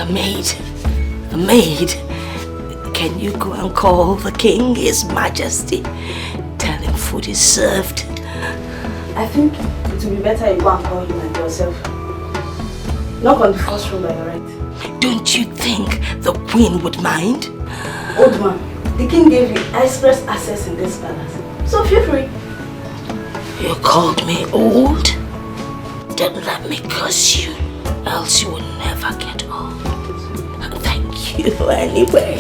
A maid. Can you go and call the king, his majesty? Tell him food is served. I think it will be better you go and call him and yourself. Knock on the first room by your right. Don't you think the queen would mind? Old man, the king gave you express access in this palace. So feel free. You called me old? Don't let me curse you, else you will never get old. Thank you anyway.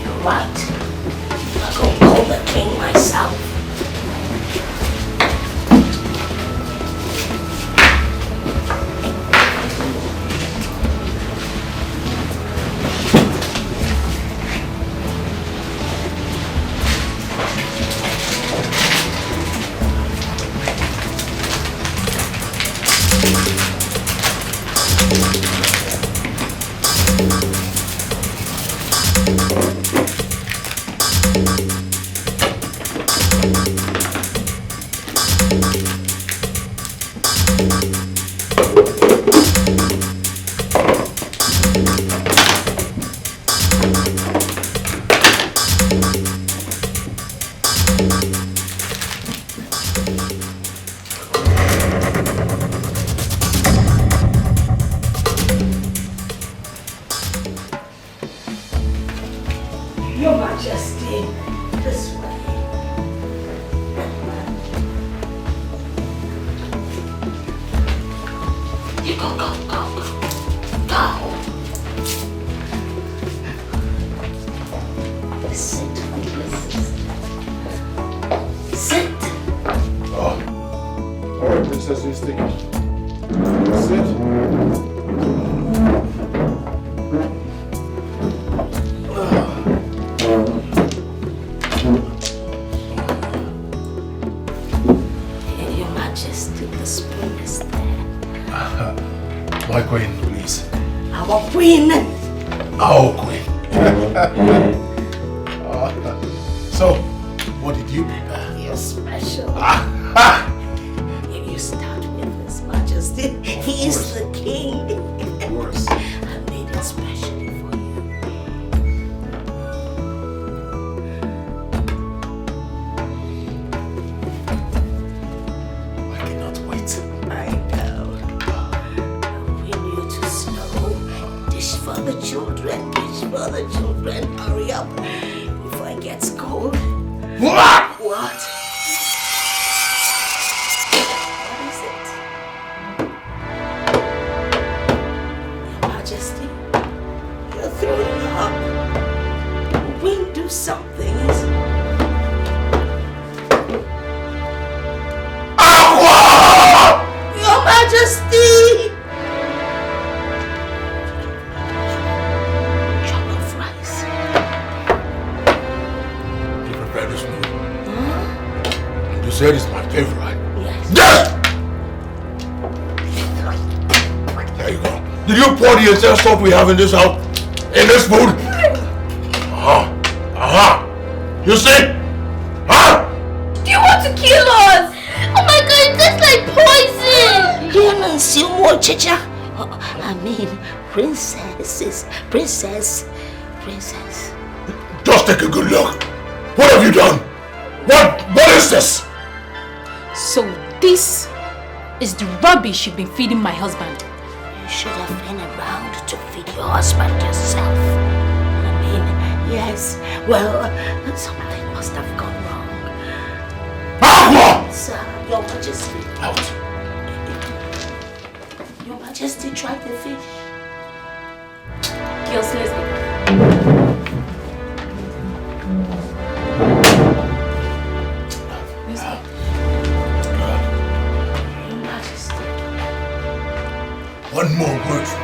You're right. I'll go call the king myself. Said it's my favorite. Yes! There you go. Did you pour the entire stuff we have in this house? In this food? You see? Do you want to kill us? Oh my god, it tastes like poison! Humans, you more, Chacha. I mean, princess. Just take a good look. What have you done? What is this? So this is the rubbish you've been feeding my husband. You should have been around to feed your husband yourself. I mean, yes, well, something must have gone wrong. Sir, Your Majesty. Out. Your Majesty tried the fish. Girls, let's go. One more word from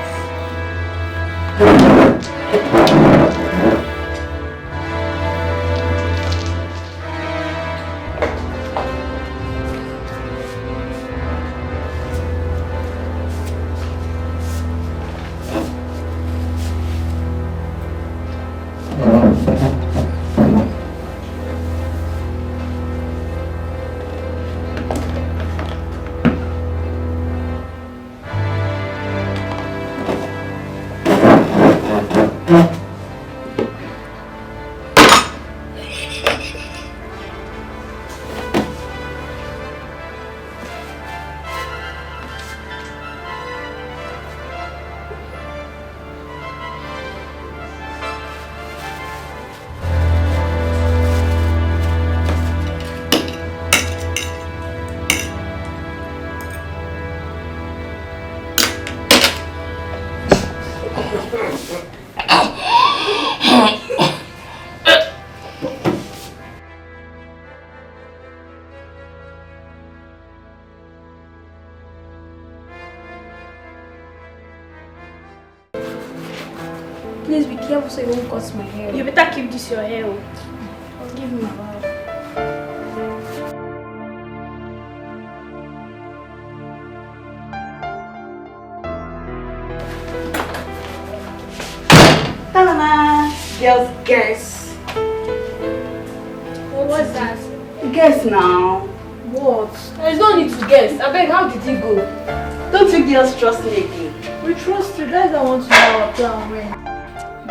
Please be careful so you won't cut my hair. You better keep this your hair. I'll give him a while. Ta-da! Girls, guess. What's that? Guess now. What? There's no need to guess. I beg, how did he go? Don't you girls trust me again? We trust you. Guys, I want to know our plan when.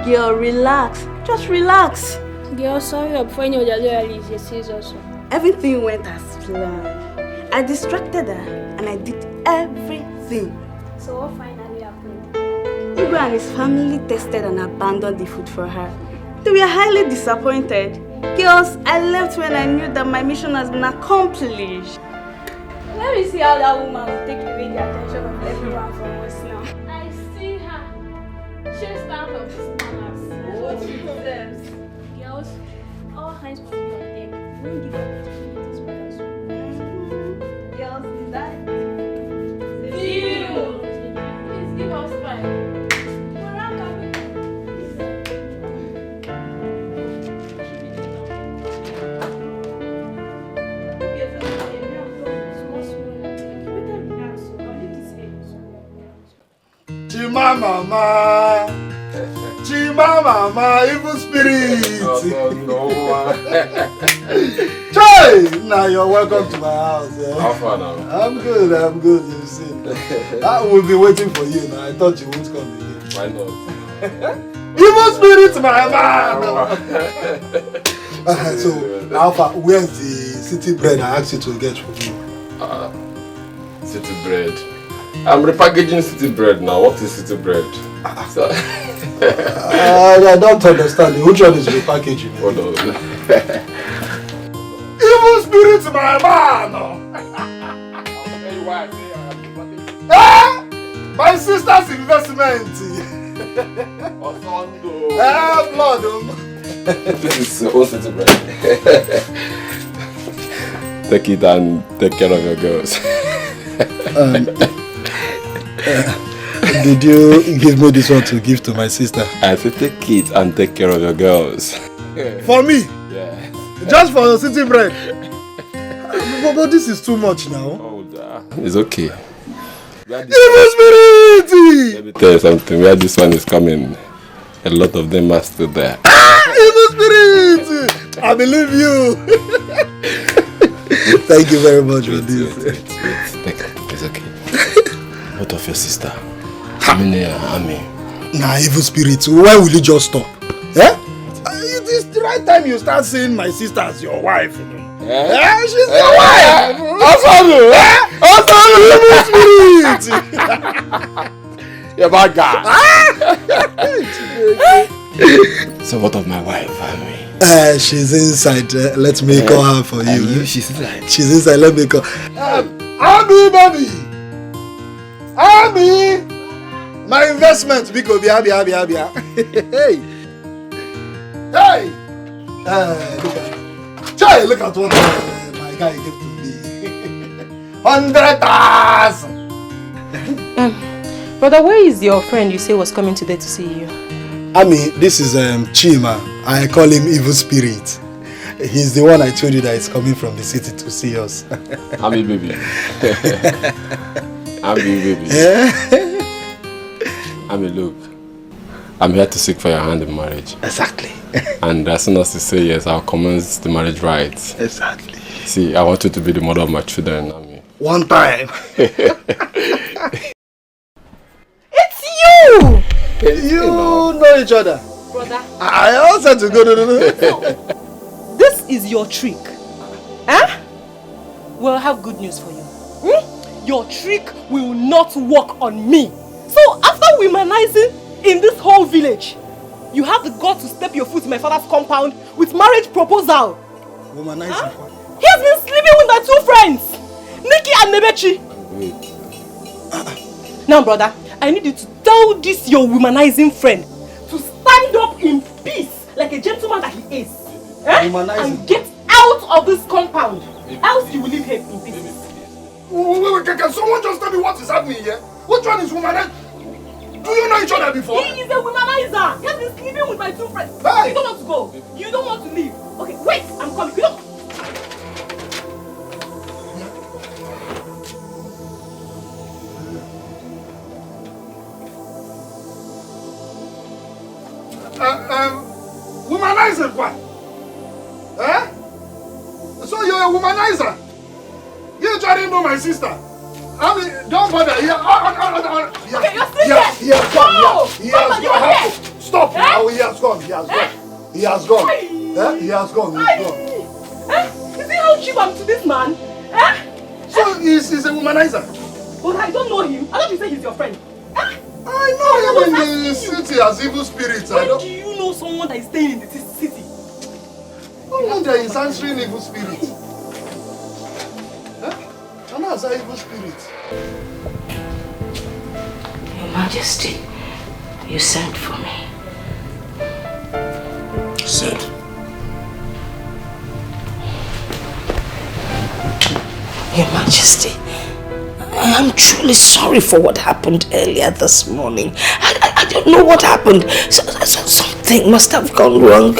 Girl, relax. Just relax. Girl, sorry, before you know that loyalty is your sis also. Everything went as planned. I distracted her and I did everything. So what finally happened? Igwe and his family tested and abandoned the food for her. They were highly disappointed. Girls, I left when I knew that my mission has been accomplished. Let me see how that woman will take away the attention of everyone from us now. I see her. She's stand of this manners. That's what she deserves. Girls, all hands must be on deck. We won't give up opportunities for us. Girls, is that Deal! Please give us time. Chimamama, Chimamama, evil spirit. Oh, no. Chai! Now you're welcome to my house. How far now? I'm good, you see. I will be waiting for you now. I thought you wouldn't come again. Why not? Evil spirit, my man! So, Alpha, where's the city bread I asked you to get for me? City bread. I'm repackaging city bread now. What is city bread? So, I don't understand. Which one is repackaging? hold on. Evil spirit, my man! My sister's investment! Blood! This is all city bread. Take it and take care of your girls. Did you give me this one to give to my sister? I said take it and take care of your girls. For me? Yeah. Just for the city bread? But this is too much now. Oh, it's okay. Evil spirit! Let me tell you something. Where this one is coming, a lot of them are still there. Evil spirit! I believe you. Thank you very much for this. Wait. It's okay. What of your sister? Ami. Nah, evil spirit, why will you just stop? Eh? It is the right time you start saying my sister as your wife. She's your wife! Evil spirit! You're bad guy. So what of my wife, Ami? She's inside. Let me call her for you. She's inside. She's inside. Let me call. Ami, baby. Ami. My investment. Biko, bia. Hey. Look at what my guy gave to me. 100,000. Brother, where is your friend you say was coming today to see you? Ami, this is Chima. I call him Evil Spirit. He's the one I told you that is coming from the city to see us. Ami, baby. Ami, look. I'm here to seek for your hand in marriage. Exactly. And as soon as you say yes, I'll commence the marriage rites. Exactly. See, I want you to be the mother of my children, Ami. One time. It's you! You know each other. Brother. I also to go. No. This is your trick. Huh? Well, I have good news for you. Your trick will not work on me. So after womanizing in this whole village, you have the guts to step your foot in my father's compound with marriage proposal. Womanizing? Huh? He has been sleeping with my two friends, Nikki and Nebechi. Now, brother, I need you to tell this your womanizing friend to stand up in peace like a gentleman that he is. And get out of this compound. Else you will leave here in peace. Wait, can someone just tell me what is happening here? Which one is womanizer? Do you know each other before? He is a womanizer. He has been sleeping with my two friends. Hey. You don't want to go. You don't want to leave. Okay, wait, I'm coming. You don't. Womanizer what? Eh? So you're a womanizer? You trying to know my sister? I mean, don't bother. Okay, you're still he has gone. He has gone. Stop now. He has gone. He has gone. He has gone. He has gone. He's gone. You see how cheap I'm to this man? So he's a womanizer? But I don't know him. I thought you said he's your friend. I know him in the city as evil spirits. When do you know someone that is staying in the city? No wonder he's answering evil spirits. And that's an evil spirit. Your Majesty, you sent for me. Said. Your Majesty, I am truly sorry for what happened earlier this morning. I don't know what happened. Something must have gone wrong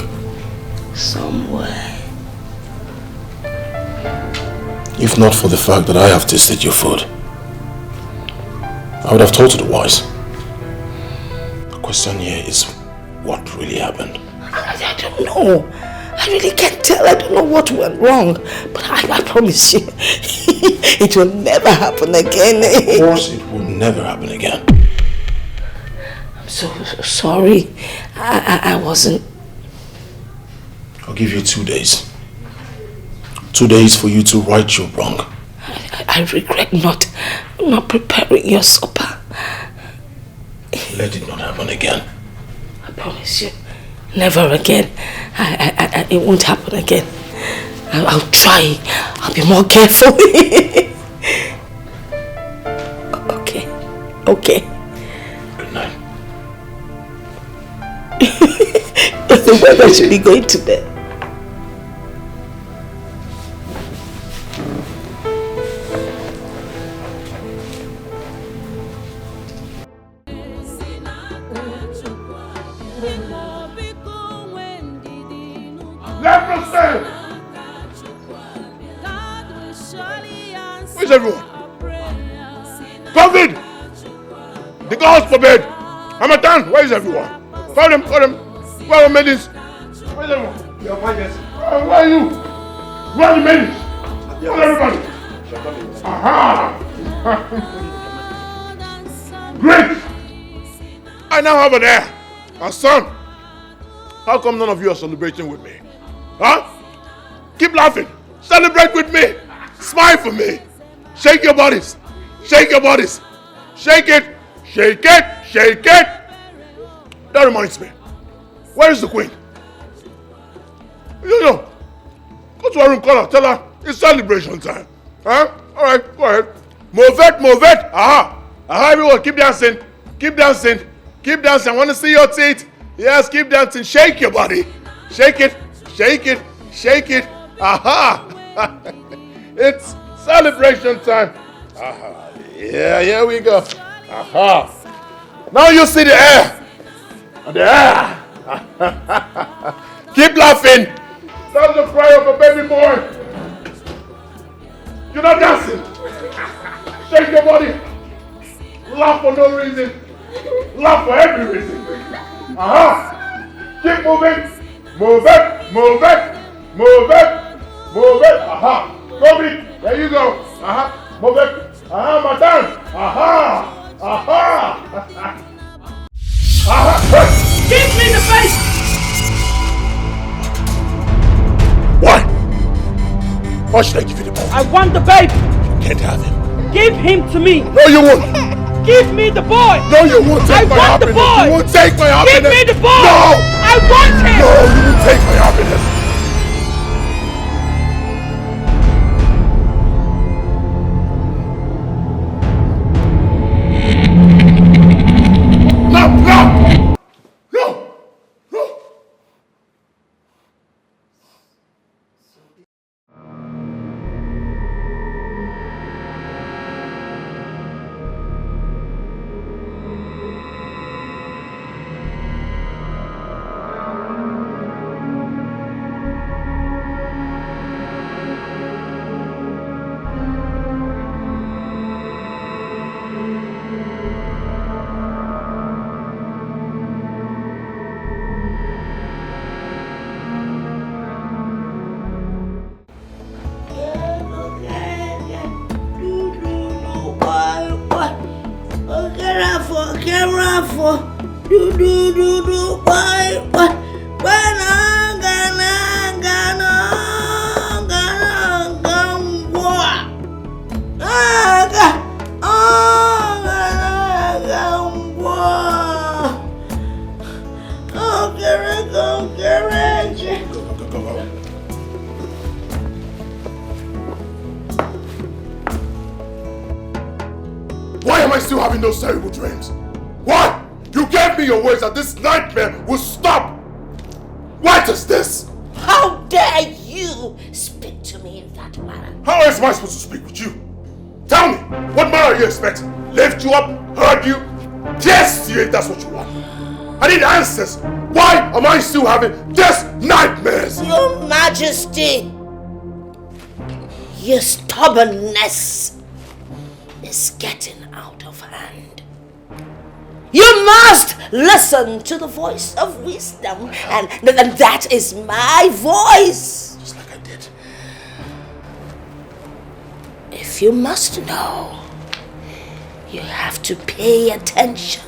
somewhere. If not for the fact that I have tasted your food, I would have told you the wise. The question here is, what really happened? I don't know. I really can't tell. I don't know what went wrong. But I promise you, it will never happen again. Of course, it will never happen again. I'm so sorry. I wasn't... I'll give you 2 days. 2 days for you to right your wrong. I regret not preparing your supper. Let it not happen again. I promise you, never again. It won't happen again. I'll try. I'll be more careful. Okay. Good night. The weather's really going to bed. Where's everyone? COVID! The gods forbid! Hamatan, where is everyone? Call them. Where are the maidens? Where's everyone? Your Majesty. Where are you? Where are the maidens? Where's everybody? Aha! Great! I now have an heir, a son. How come none of you are celebrating with me? Huh? Keep laughing. Celebrate with me. Smile for me. Shake your bodies. Shake your bodies. Shake it. Shake it. Shake it. That reminds me. Where is the queen? Yo. Go to her room, call her. Tell her it's celebration time. Huh? Alright, go ahead. Move it. Aha. Everyone, keep dancing. Keep dancing. Keep dancing. I want to see your teeth. Yes, keep dancing. Shake your body. Shake it. Shake it. Shake it. Aha. It's celebration time. Aha. Yeah, here we go. Aha. Now you see the air. The air. Keep laughing. That's the cry of a baby boy. You're not dancing. Shake your body. Laugh for no reason. Laugh for every reason. Aha. Keep moving. Move it. Aha. Go big. There you go. Aha. Move it. Aha, madam. Aha. Aha. Aha. Kick me in the face. Or should I give you the boy? I want the baby. You can't have him. Give him to me. No, you won't. Give me the boy. No, you won't take my happiness. The boy. You won't take my happiness. Give me the boy. No. I want him. No, you won't take my happiness. No. Why am I still having those terrible dreams? Why? You gave me your words that this nightmare will stop. What is this? How dare you speak to me in that manner? How else am I supposed to speak with you? Tell me, what manner you expect? Lift you up, hurt you? Yes, if that's what you want. I need answers. Why am I still having these nightmares? Your Majesty, your stubbornness is getting out of hand. You must listen to the voice of wisdom, and that is my voice. Just like I did. If you must know, you have to pay attention.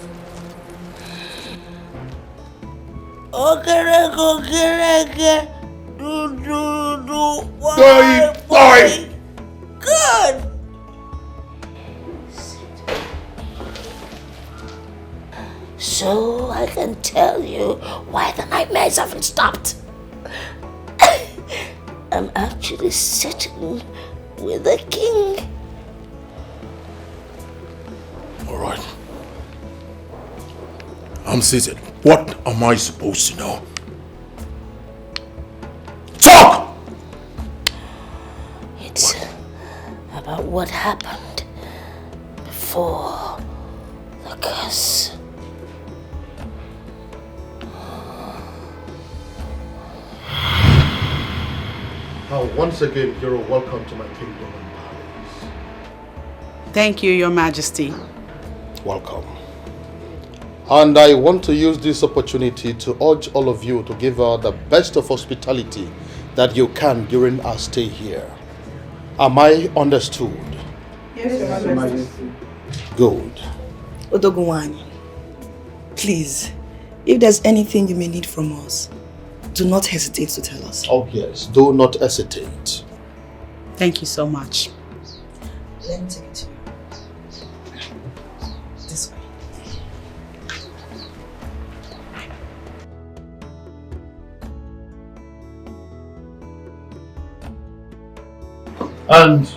Boy. Good. So I can tell you why the nightmares haven't stopped. I'm actually sitting with the king. All right. I'm seated. What am I supposed to know? Talk! It's about what happened before the curse. Now, once again, you're welcome to my kingdom and palace. Thank you, Your Majesty. Welcome. And I want to use this opportunity to urge all of you to give her the best of hospitality that you can during our stay here. Am I understood? Yes, Your Majesty. Good. Odogunwani, please, if there's anything you may need from us, do not hesitate to tell us. Oh yes, do not hesitate. Thank you so much. Let me take it to you. This way. And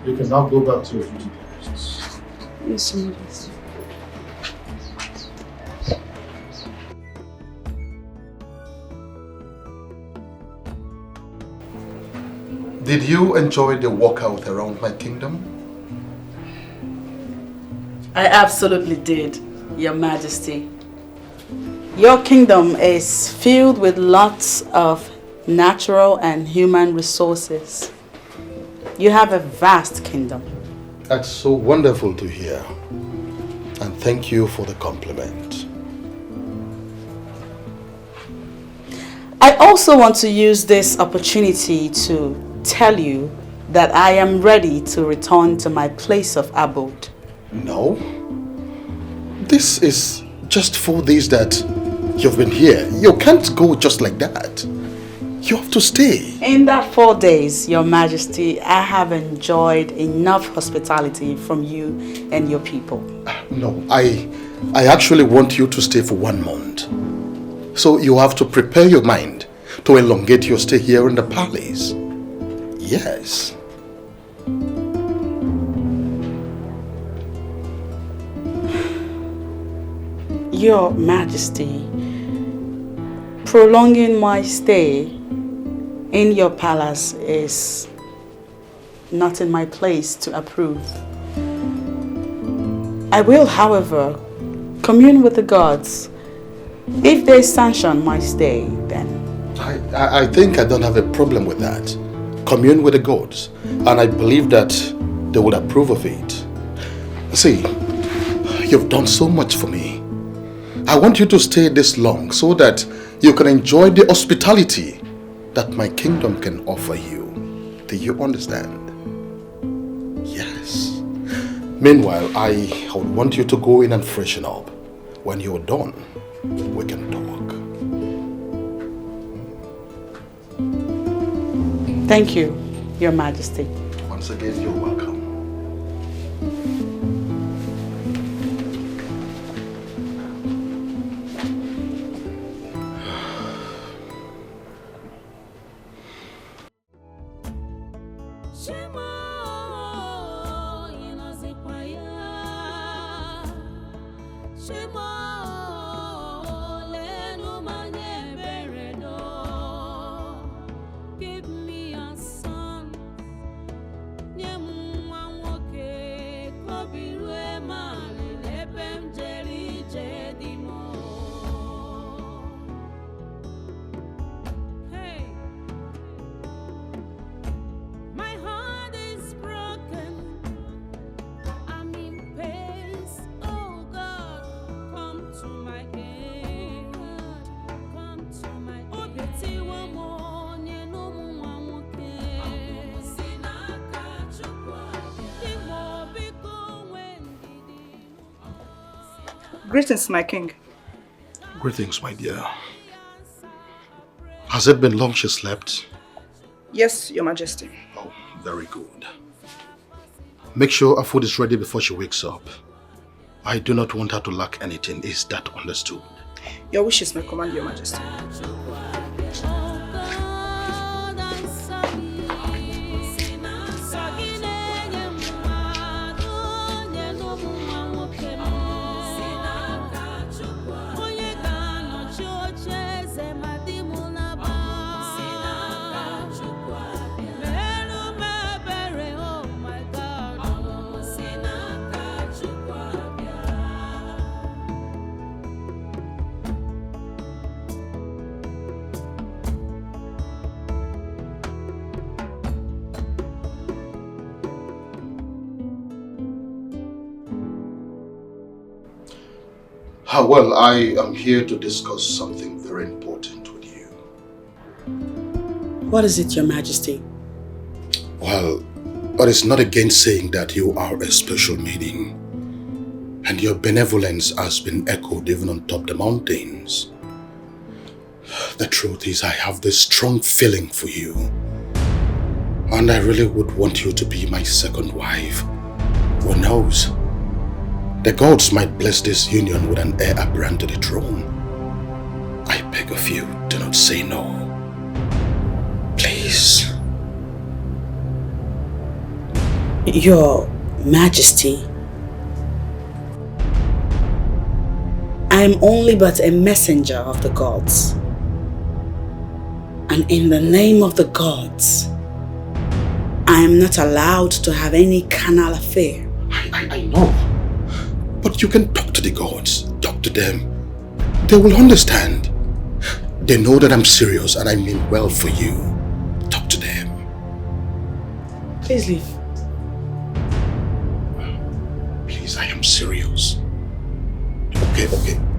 you can now go back to your duty posts. Yes, Your Majesty. Did you enjoy the walkout around my kingdom? I absolutely did, Your Majesty. Your kingdom is filled with lots of natural and human resources. You have a vast kingdom. That's so wonderful to hear. And thank you for the compliment. I also want to use this opportunity to tell you that I am ready to return to my place of abode. No. This is just 4 days that You've been here. You can't go just like that. You have to stay. In that 4 days, Your Majesty, I have enjoyed enough hospitality from you and your people. No, I actually want you to stay for 1 month. So you have to prepare your mind to elongate your stay here in the palace. Yes. Your Majesty, prolonging my stay in your palace is not in my place to approve. I will, however, commune with the gods. If they sanction my stay, then... I think I don't have a problem with that. Commune with the gods, and I believe that they would approve of it. See, you've done so much for me. I want you to stay this long so that you can enjoy the hospitality that my kingdom can offer you. Do you understand? Yes. Meanwhile, I would want you to go in and freshen up. When you're done, we can talk. Thank you, Your Majesty. Once again, you're welcome. Greetings, my king. Greetings, my dear. Has it been long she slept? Yes, Your Majesty. Oh, very good. Make sure her food is ready before she wakes up. I do not want her to lack anything. Is that understood? Your wish is my command, Your Majesty. Well, I am here to discuss something very important with you. What is it, Your Majesty? Well, it is not against saying that you are a special maiden, and your benevolence has been echoed even on top the mountains. The truth is, I have this strong feeling for you, and I really would want you to be my second wife. Who knows? The gods might bless this union with an heir apparent to the throne. I beg of you, do not say no. Please. Your Majesty, I am only but a messenger of the gods. And in the name of the gods, I am not allowed to have any carnal affair. I know. But you can talk to the gods, talk to them. They will understand. They know that I'm serious and I mean well for you. Talk to them. Please leave. Please, I am serious. Okay.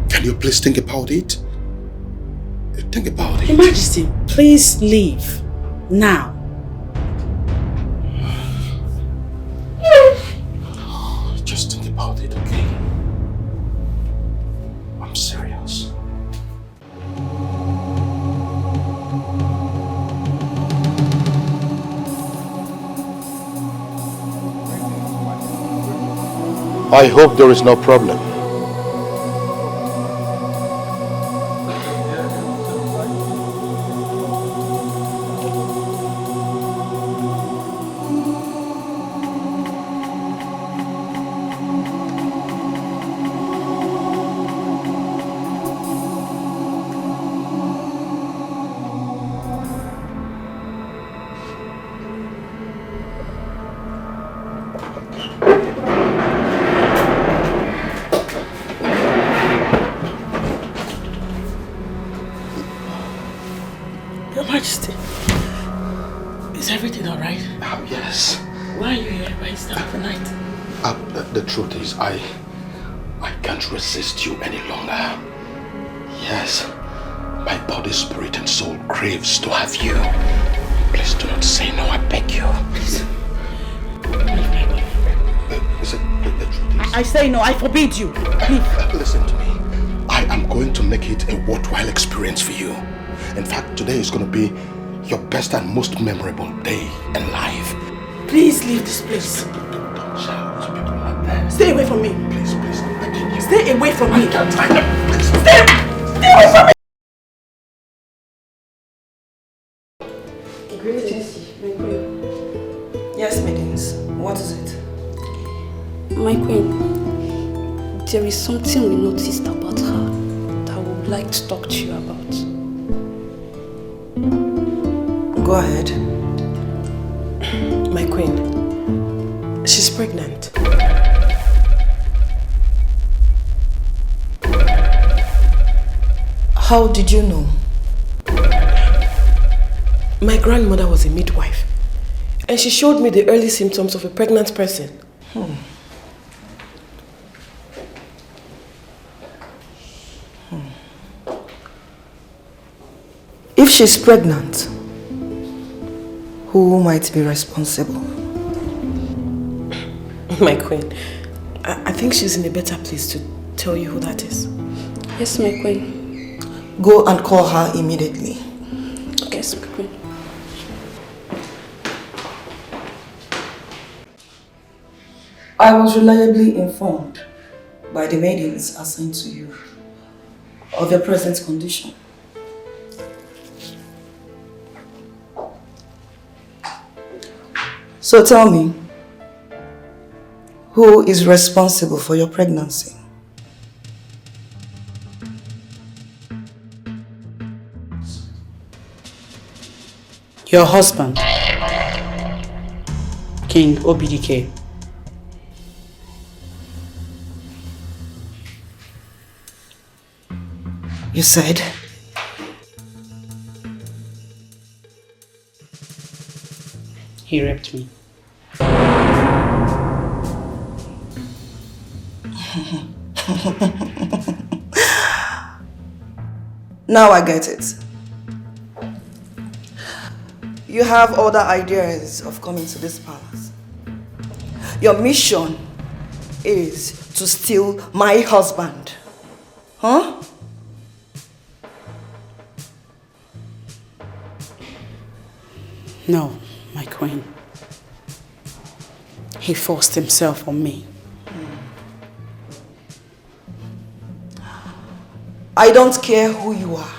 Can you please think about it? Think about it. Your Majesty, please leave. Now. Just think about it, okay? I'm serious. I hope there is no problem. Your Majesty, is everything alright? Yes. Why are you here by this time of the night? The truth is, I can't resist you any longer. Yes, my body, spirit, and soul craves to have you. Please do not say no, I beg you. Please. The truth is... I say no, I forbid you. Please. Listen to me. I am going to make it a worthwhile experience for you. In fact, today is going to be your best and most memorable day in life. Please leave this place. Don't shout. People are there. Stay away from me. Please, I'm begging you. Stay away from me. Please. Stay away from me. Greetings, my queen. Yes, maidens. What is it? My queen, there is something we noticed about her that I would like to talk to you about. Go ahead. My queen, she's pregnant. How did you know? My grandmother was a midwife, and she showed me the early symptoms of a pregnant person. If she's pregnant, who might be responsible? My queen, I think she's in a better place to tell you who that is. Yes, my queen. Go and call her immediately. Yes, my queen. I was reliably informed by the maidens assigned to you of your present condition. So tell me, who is responsible for your pregnancy? Your husband, King Obidike. You said? He raped me. Now I get it. You have other ideas of coming to this palace. Your mission is to steal my husband. Huh? No, my queen. He forced himself on me. I don't care who you are.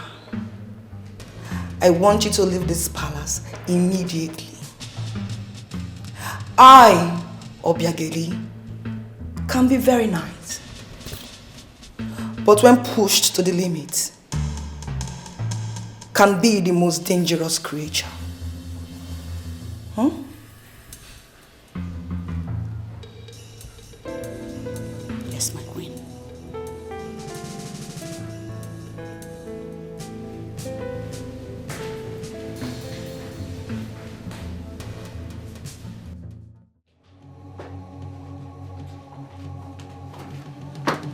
I want you to leave this palace immediately. I, Obiageli, can be very nice. But when pushed to the limit, can be the most dangerous creature. Huh? Yes, my queen.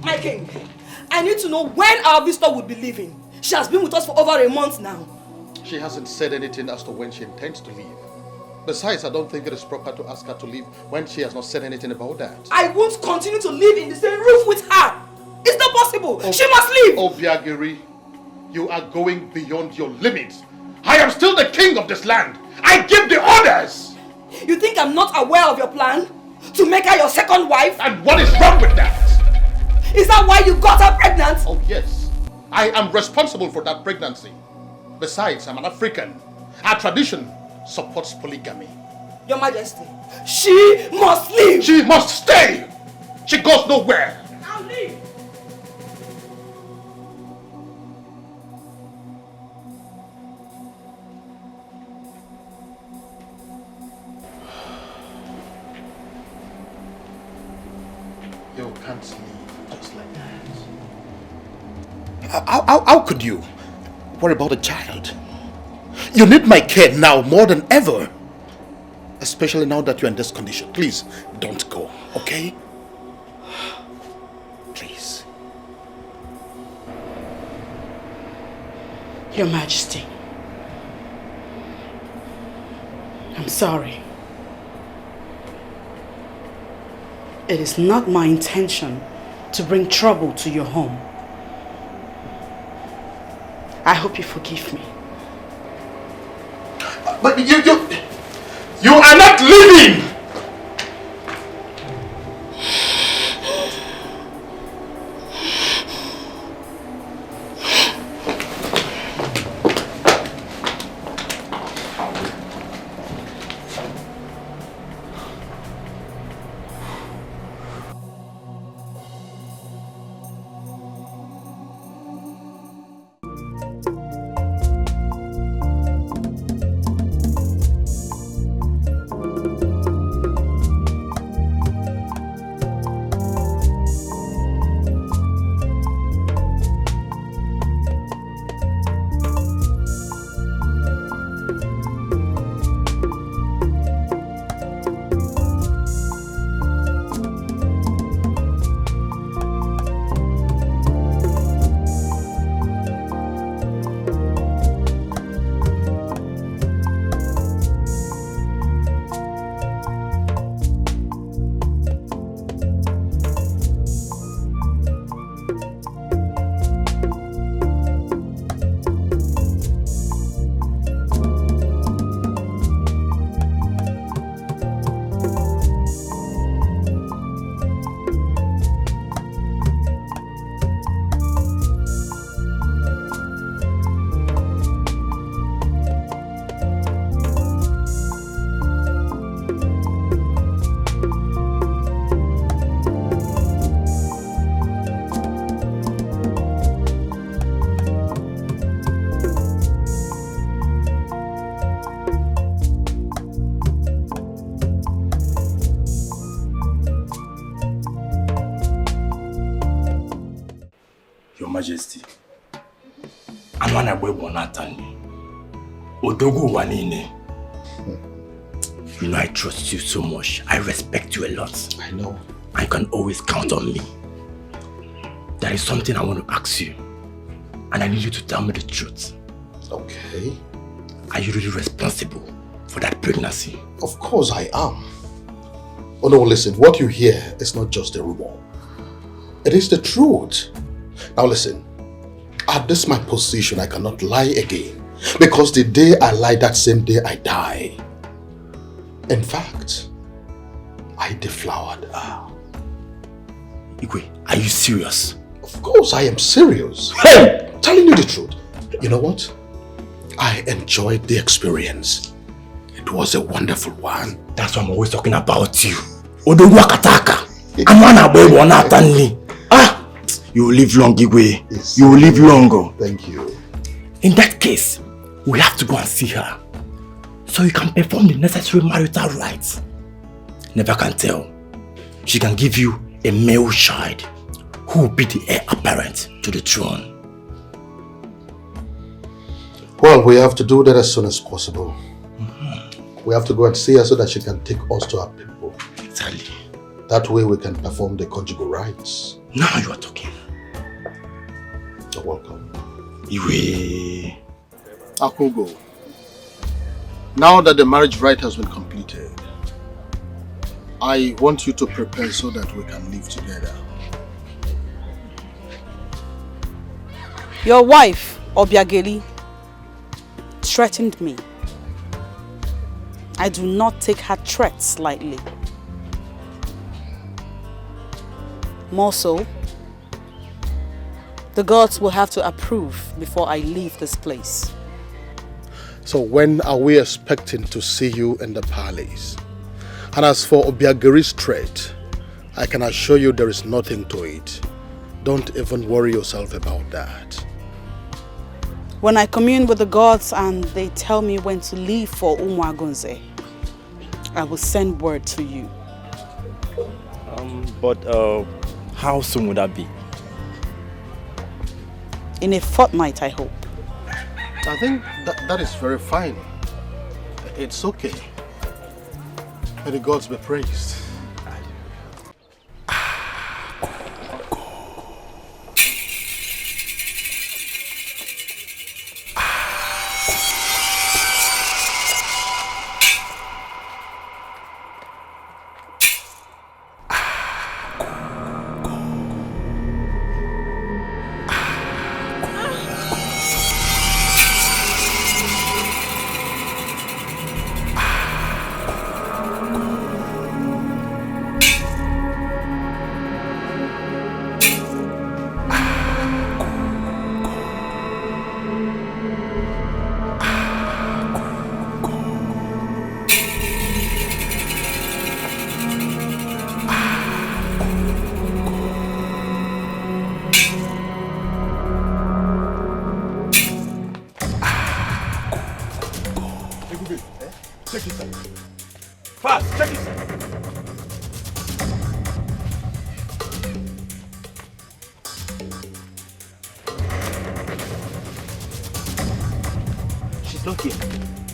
My king, I need to know when our visitor would be leaving. She has been with us for over a month now. She hasn't said anything as to when she intends to leave. Besides, I don't think it is proper to ask her to leave when she has not said anything about that. I won't continue to live in the same roof with her. It's not possible. She must leave. Obiageri, you are going beyond your limits. I am still the king of this land. I give the orders. You think I'm not aware of your plan? to make her your second wife? And what is wrong with that? Is that why you got her pregnant? Oh yes, I am responsible for that pregnancy. Besides, I'm an African. Our tradition supports polygamy. Your Majesty, she must leave. She must stay. She goes nowhere. I'll leave. You can't leave just like that. How could you? What about the child? You need my care now more than ever. Especially now that you're in this condition. Please, don't go, okay? Please. Your Majesty, I'm sorry. It is not my intention to bring trouble to your home. I hope you forgive me. But you are not leaving! Majesty, Amana Bwebo Natani, Odogu Wanine. You know I trust you so much. I respect you a lot. I know. I can always count on me. There is something I want to ask you, and I need you to tell me the truth. Okay. Are you really responsible for that pregnancy? Of course I am. Oh no, listen, what you hear is not just a rumor. It is the truth. Now listen, at this my position, I cannot lie again. Because the day I lie, that same day I die. In fact, I deflowered her. Igwe, are you serious? Of course I am serious. Hey! Telling you the truth. You know what? I enjoyed the experience. It was a wonderful one. That's why I'm always talking about you. Odogu Akataka. Amana Bwebo Natani. You will live long, Igwe. Yes. You will live long. Thank you. In that case, we have to go and see her, so you can perform the necessary marital rites. Never can tell. She can give you a male child who will be the heir apparent to the throne. Well, we have to do that as soon as possible. We have to go and see her so that she can take us to our people. Exactly. That way we can perform the conjugal rites. Now you are talking. You're welcome. Iwe. Akogo, now that the marriage rite has been completed, I want you to prepare so that we can live together. Your wife, Obiageli, threatened me. I do not take her threats lightly. More so, the gods will have to approve before I leave this place. So when are we expecting to see you in the palace? And as for Obiageri's threat, I can assure you there is nothing to it. Don't even worry yourself about that. When I commune with the gods and they tell me when to leave for Umuagunze, I will send word to you. But how soon would that be? In a fortnight, I hope. I think that is very fine. It's okay. May the gods be praised.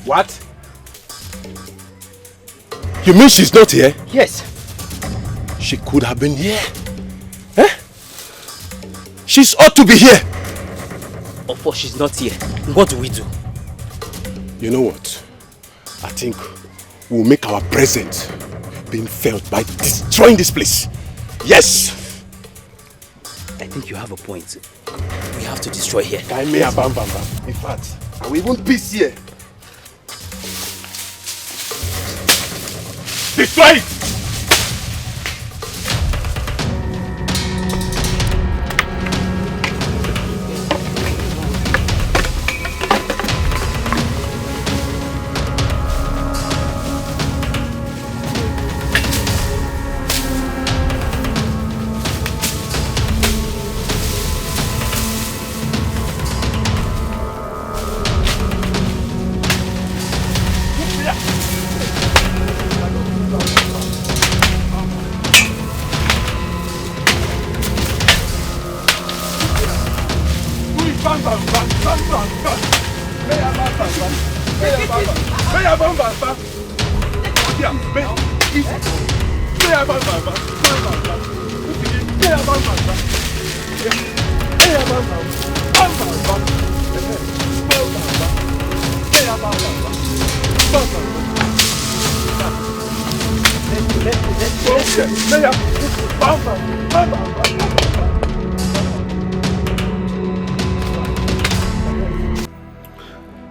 What? You mean she's not here? Yes. She could have been here. Eh? She's ought to be here. Of course she's not here. What do we do? You know what? I think we'll make our presence being felt by destroying this place. Yes! I think you have a point. We have to destroy here. In fact, I will even peace here. Destroy it!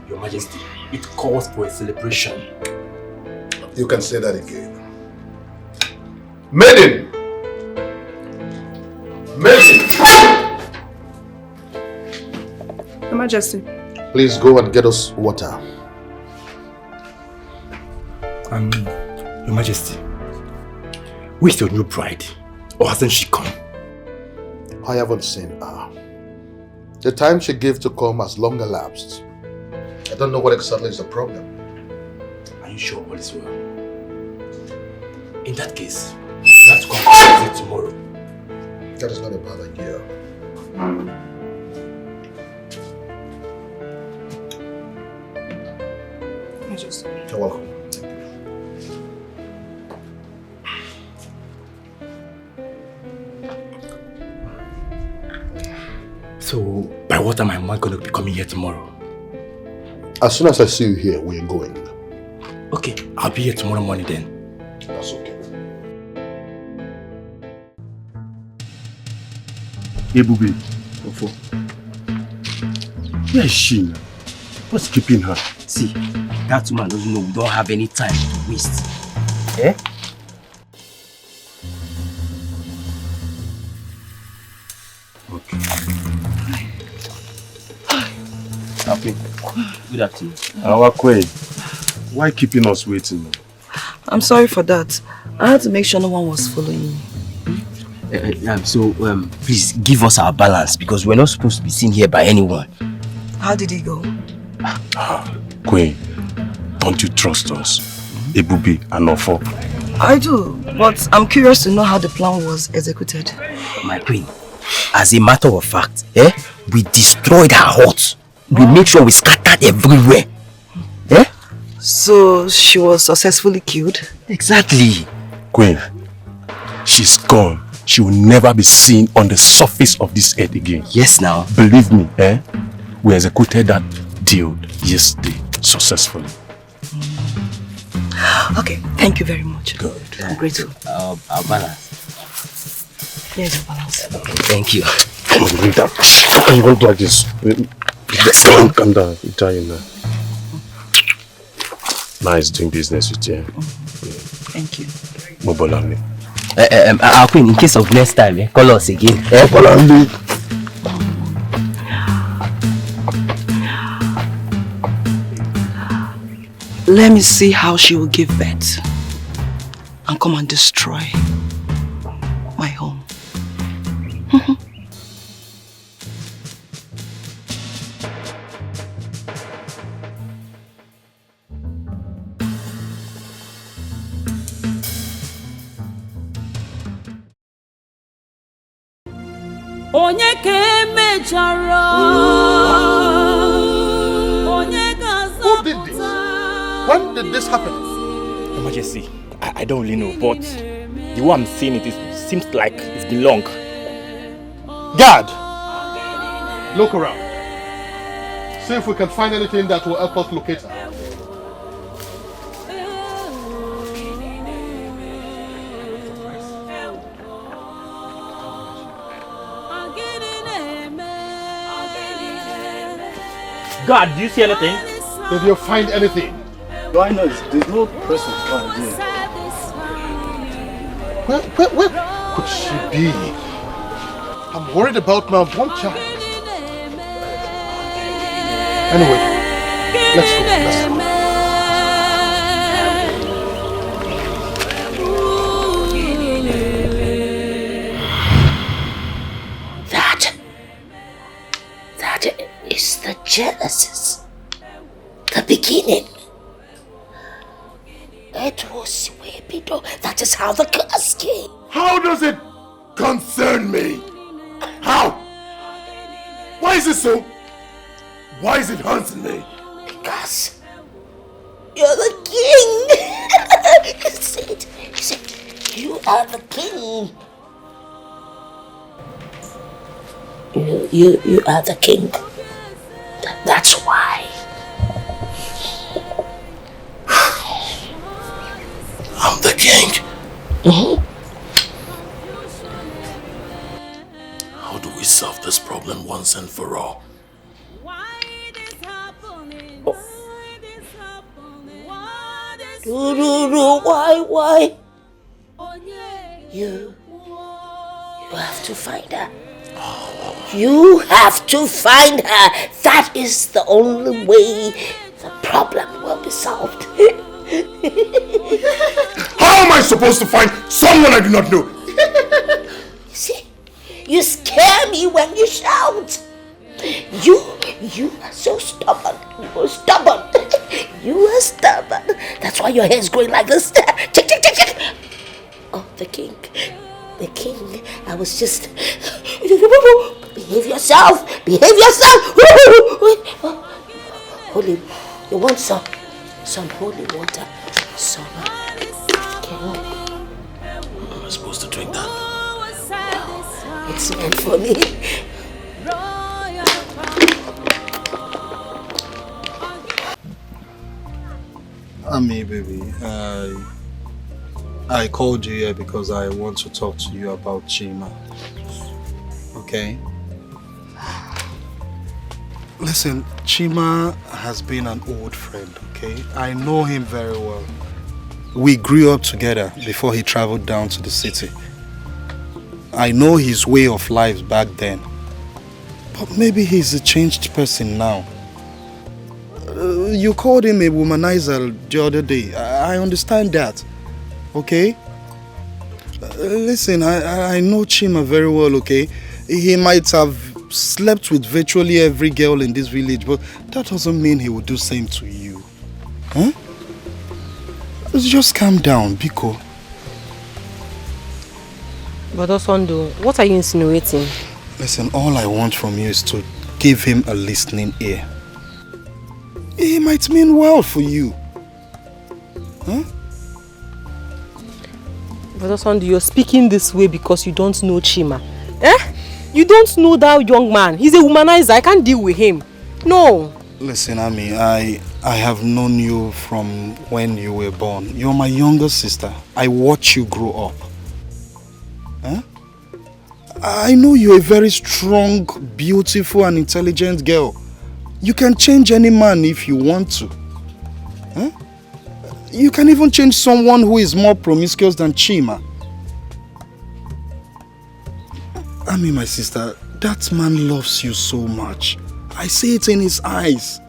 Your Majesty, it calls for a celebration. You can say that again. Maiden! Maiden! Your Majesty. Please go and get us water. Your Majesty, where's your new bride? Or hasn't she come? I haven't seen her. The time she gave to come has long elapsed. I don't know what exactly is the problem. Are you sure all is well? In that case, you have to come and visit tomorrow. That is not a bad idea. Majesty. You're welcome. So, by what time am I going to be coming here tomorrow? As soon as I see you here, we are going. Okay, I'll be here tomorrow morning then. That's okay. Ebube, where is she now? What's keeping her? See, that woman doesn't know we don't have any time to waste. Eh? Okay. Happy. Good afternoon. Our queen, why keeping us waiting? I'm sorry for that. I had to make sure no one was following me. Please give us our balance because we're not supposed to be seen here by anyone. How did it go? Queen, don't you trust us? Ebubi and Ofo. I do, but I'm curious to know how the plan was executed. My queen, as a matter of fact, we destroyed her hut. We made sure we scattered everywhere. So she was successfully killed? Exactly. Queen, she's gone. She will never be seen on the surface of this earth again. Yes, now. Believe me, we executed that deal yesterday successfully. Okay, thank you very much. Good. I'm grateful. Our balance. Here's your balance. Okay, thank you. Come on, bring that. How can you go like this? Calm down. Italian now. Nice doing business with you. Thank you. Mobolami. Our queen, in case of next time, call us again. Mobolami. Let me see how she will give birth and come and destroy my home. Onye ke mejara. Who did this? When did this happen? Your Majesty, I don't really know, but the way I'm seeing it seems like it's been long. Guard! Look around. See if we can find anything that will help us locate her. God, do you see anything? Did you find anything? Why not? There's no person found here. Where could she be? I'm worried about my one child. Anyway, let's go. That is the Genesis. The beginning. It was way below. That is how the curse came. How does it concern me? How? Why is it so? Why is it haunting me? Because you're the king. You said, you are the king. You are the king. That's why. I'm the king. How do we solve this problem once and for all? No, why? You have to find her. You have to find her. That is the only way the problem will be solved. How am I supposed to find someone I do not know? See, you scare me when you shout. You are so stubborn. You are stubborn. That's why your hair is growing like this. Oh, the king. I was just... Behave yourself. Holy, you want some holy water. Some king. Am I supposed to drink that? It's meant for me. Ami, baby, I called you here because I want to talk to you about Chima. Okay? Listen, Chima has been an old friend, okay? I know him very well. We grew up together before he traveled down to the city. I know his way of life back then, But maybe he's a changed person now. You called him a womanizer the other day. I understand that. Okay? Listen, I know Chima very well, okay? He might have slept with virtually every girl in this village, but that doesn't mean he would do the same to you. Huh? Just calm down, Biko. But Osondo, what are you insinuating? Listen, all I want from you is to give him a listening ear. It might mean well for you. Huh? But Osondo, you're speaking this way because you don't know Chima. Eh? You don't know that young man. He's a womanizer. I can't deal with him. No. Listen, Ami, I have known you from when you were born. You're my younger sister. I watch you grow up. Huh? I know you're a very strong, beautiful and intelligent girl. You can change any man if you want to. Huh? You can even change someone who is more promiscuous than Chima. Ami, my sister, that man loves you so much. I see it in his eyes.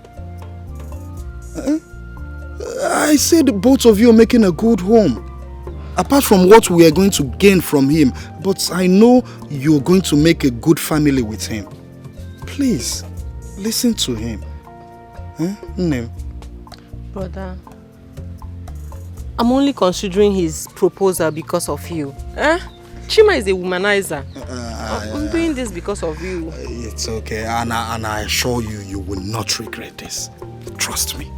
I said both of you are making a good home. Apart from what we are going to gain from him, but I know you're going to make a good family with him. Please, listen to him. Name. Brother, I'm only considering his proposal because of you. Chima is a womanizer. I'm doing this because of you. It's okay, and I assure you, you will not regret this. Trust me.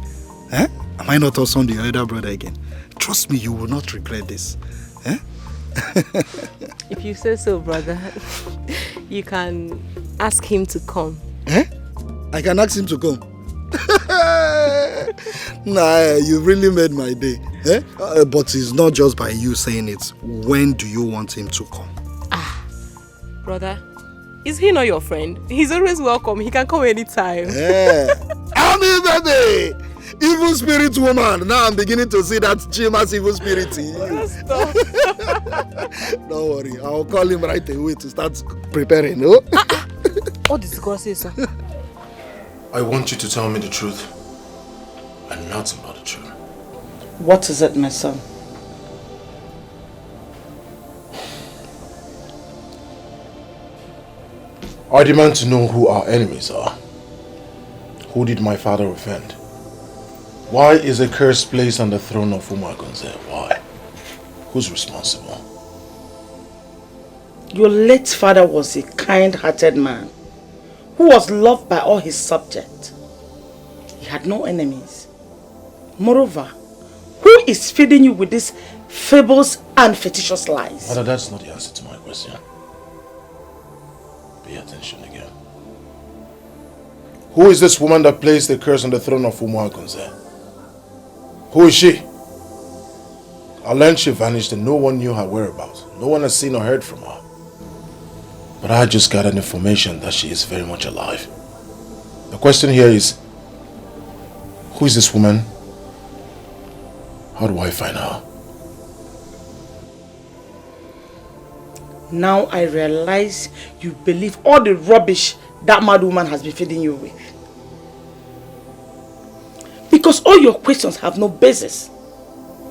Am I not also the elder brother again? Trust me, you will not regret this. If you say so, brother, you can ask him to come. I can ask him to come. Nah, you really made my day. But it's not just by you saying it. When do you want him to come? Brother, is he not your friend? He's always welcome. He can come anytime. Ami, baby! Evil spirit woman. Now I'm beginning to see that Chima's evil spirit in you. Stop. Don't worry. I'll call him right away to start preparing. No? What did God say, sir? I want you to tell me the truth and nothing but the truth. What is it, my son? I demand to know who our enemies are. Who did my father offend? Why is a curse placed on the throne of Umagonze? Why? Who's responsible? Your late father was a kind-hearted man who was loved by all his subjects. He had no enemies. Moreover, who is feeding you with these fables and fictitious lies? Mother, that's not the answer to my question. Pay attention again. Who is this woman that placed the curse on the throne of Umuagunze? Who is she? I learned she vanished and no one knew her whereabouts. No one has seen or heard from her. But I just got an information that she is very much alive. The question here is, who is this woman? How do I find her? Now I realize you believe all the rubbish that mad woman has been feeding you with. Because all your questions have no basis.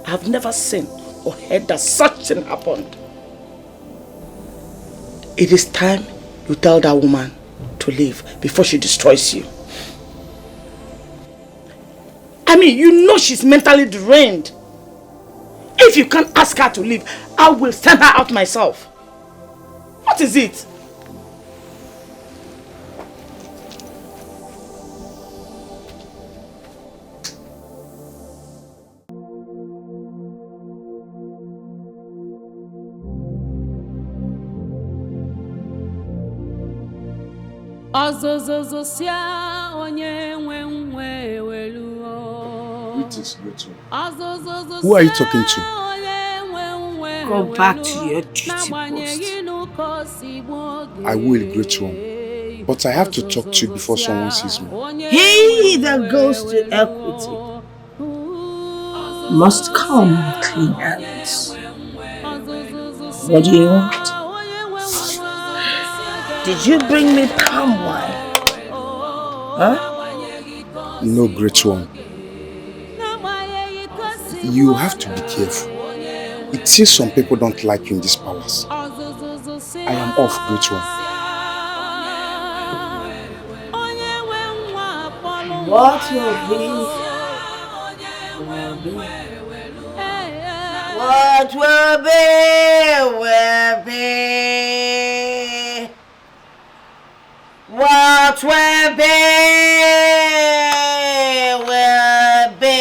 I have never seen or heard that such thing happened. It is time you tell that woman to leave before she destroys you. I mean, you know she's mentally deranged. If you can't ask her to leave, I will send her out myself. What is it? Who are you talking to? Go back to your duty post. I will, great one. But I have to talk to you before someone sees me. He that goes to equity must come with clean hands. What do you want? Did you bring me palm wine? Huh? No, great one. You have to be careful. It seems some people don't like you in this palace. I am off, great one. What will be? Will be. What will be? Will be. What will be? Will be.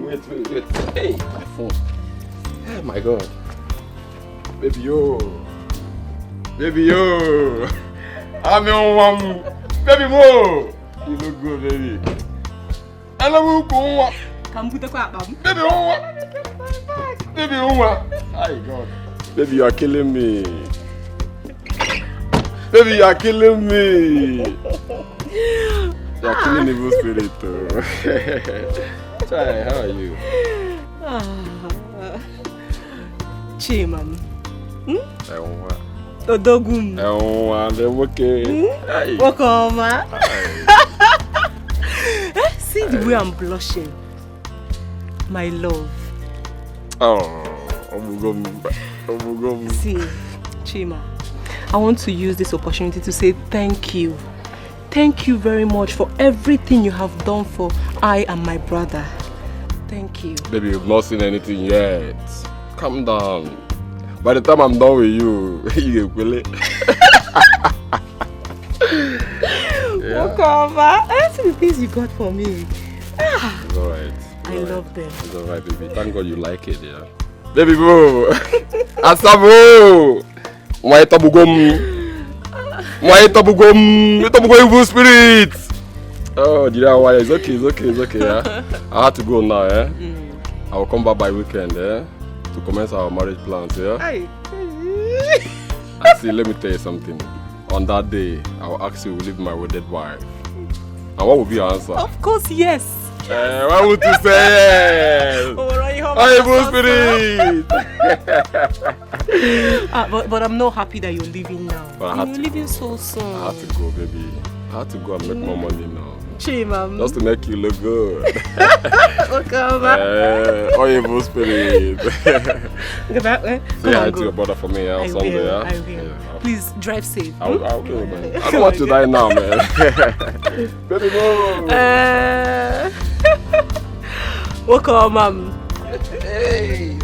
Wait. Hey, my phone. Oh my God. Baby, yo. I'm your one. Baby, mo. You look good, baby. I love you. Come put the crap on. Baby, my God. Baby, you are killing me. Baby, you are killing me. You are killing evil spirit, too. Chai, how are you? Chiman. Hmm? Odogum. I'm okay. Welcome. See the way I'm blushing. My love. See, Chima, I want to use this opportunity to say thank you. Thank you very much for everything you have done for I and my brother. Thank you. Baby, you've not seen anything yet. Calm down. By the time I'm done with you, you will it. Welcome. I see the things you got for me. It's alright. I love them. It's alright, baby. Thank God you like it, yeah. Baby boo! Asabo! My tabugom evil spirit! Oh, did I why? It's okay, yeah. I have to go now, yeah. I will come back by weekend, yeah, to commence our marriage plans, yeah. I see. Let me tell you something. On that day, I will ask you to leave my wedded wife. And what will be your answer? Of course, yes. Why would you say yes? Evil spirit! But I'm not happy that you're leaving now. You're leaving so soon. I have to go, baby. I have to go and make more money now. Chimam. Just to make you look good. Evil spirit. Say hi to your brother for me on Sunday. Yeah? I will. Yeah. Please drive safe. I will, man. I don't want to die now, man. Baby, no. Welcome, Mom. Hey.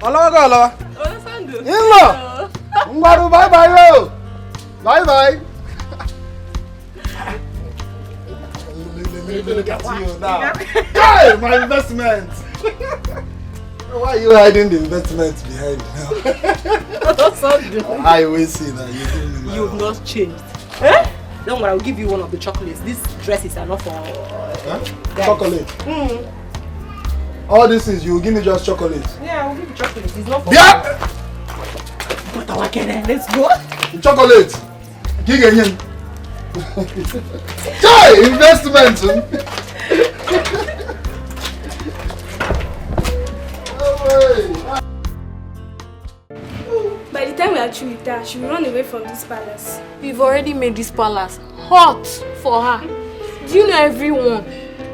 Hello. Hello. Bye. Bye. Look at you now. Hey, my investment. Why are you hiding the investment behind now? I will see that you've not changed. Eh? Don't worry, I'll give you one of the chocolates. This dress is enough for chocolate. All this is you give me just chocolate. Yeah, I'll give you chocolate. It's not for let's go. Chocolate. Giganyan. Investment. By the time we are through with her, she will run away from this palace. We've already made this palace hot for her. Do you know everyone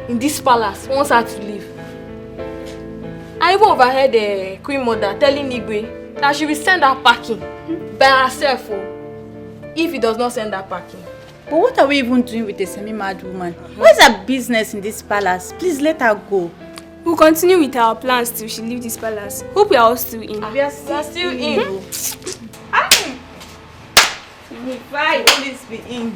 in this palace wants her to leave? I even overheard the Queen Mother telling Igwe that she will send her packing by herself if he does not send her packing. But what are we even doing with a semi-mad woman? What's her business in this palace? Please let her go. We'll continue with our plans till she leaves this palace. Hope we are all still in. We are still in. Why always be in?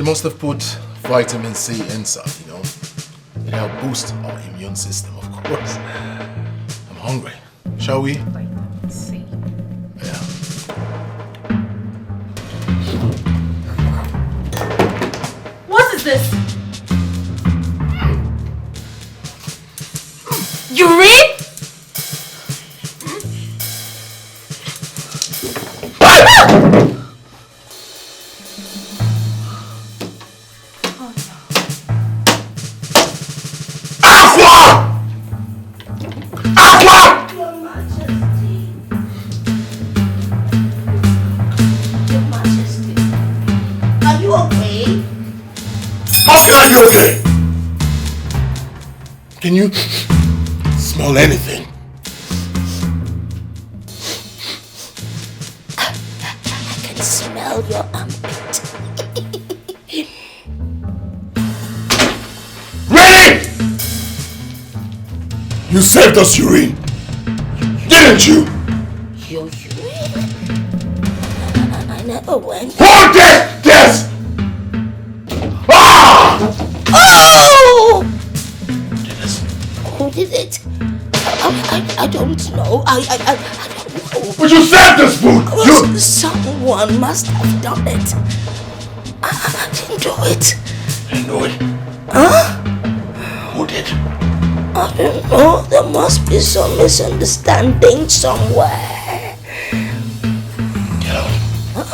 She must have put vitamin C inside, you know. It helped boost our immune system, of course. I'm hungry. Shall we? Vitamin C. Yeah. What is this? Urine? Can you smell anything? I can smell your armpit. Ready! You saved us urine, didn't you? Your urine? I never went. Hold this! Yes! Ah! Oh! Who did it? I don't know. I don't know. But you saved this food! Well, someone must have done it. I didn't do it. Didn't do it? Huh? Who did? I don't know. There must be some misunderstanding somewhere. Get out. Huh?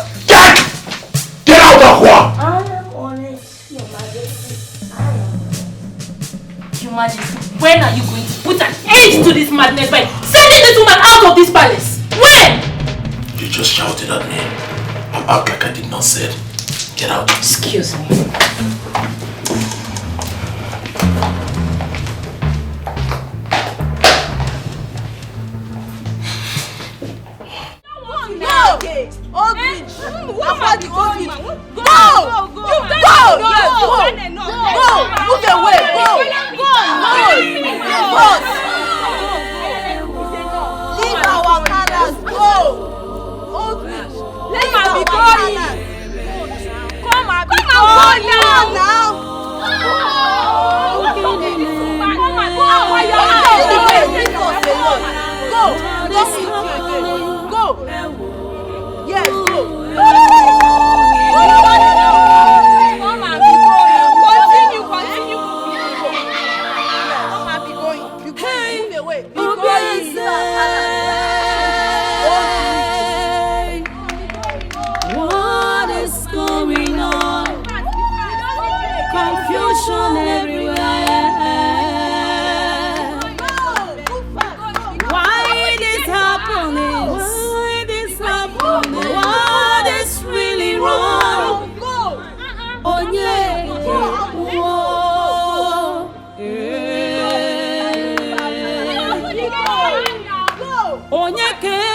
Get out, Aqua! I am on it, Your Majesty. I am on it. Your Majesty, when are you going to put an end to this madness by sending this woman out of this palace? When? You just shouted at me. I act like I did not say it. Get out. Excuse me. Onye ke